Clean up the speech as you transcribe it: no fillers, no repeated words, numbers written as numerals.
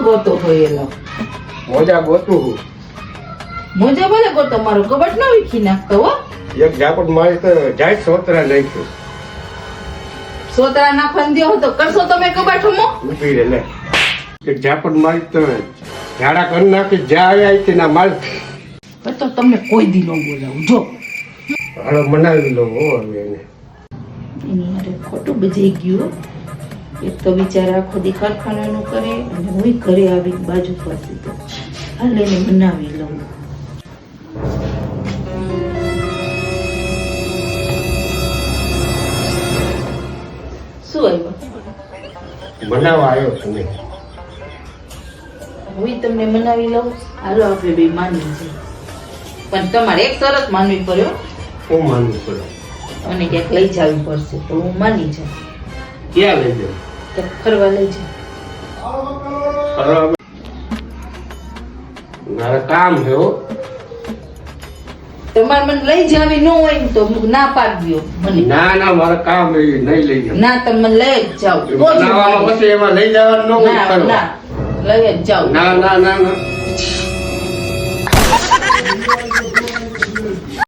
ગોતો હોય એલો મોજા ગોતું હું. મોજે ભલે ગોતો, મારો કબાટ ન વીખી નાખતો હો. એક ઝાપટ મારી તો જાય સોતરા નાખ્યું. સોતરા નાખવા દો તો કરશો તમે કબાટમાં? ઊભી રે લે. એક ઝાપટ મારી તો ઝાડા કરી નાખી જ્યાં આવી કે ના માલ. તો તમને કોઈ દી ન બોલાવું જો. હાલો મનાવી લો હો હવે એને. એની હારે ખોટું બજાઈ ગયું. એક તો બિચારા આખો દી કારખાનાનું કરે અને હું ઘરે આવી બાજુ ફરતી તો હાલ એને મનાવી લઉં. શું આવ્યું? મનાવા આવ્યો તમે. હું તમને મનાવી લઉં. હાલો આપણે બે માનવી છે, પણ તમારે એક શરત માનવી પડ્યો. હું માનવું પડે. અને ક્યાંક લઈ જવી પડશે તો હું માની જાઉં. ક્યાં લઈ જાઉં? ક્યાંક ફરવા લઈ જાઉં. મારે કામ છે હો. તમારે મને લઈ જાવી ન હોય ને તો ના પાડી દો મને. ના ના મારે કામ એ નહીં લઈ જાઉં. ના તમે મને લઈ જ જાઓ તો જ હું બનાવવામાં માનીશ. પછી એમાં લઈ જવાનું ન હોય ના કરવા. ના લઈ જ જાઓ. ના ના ના ના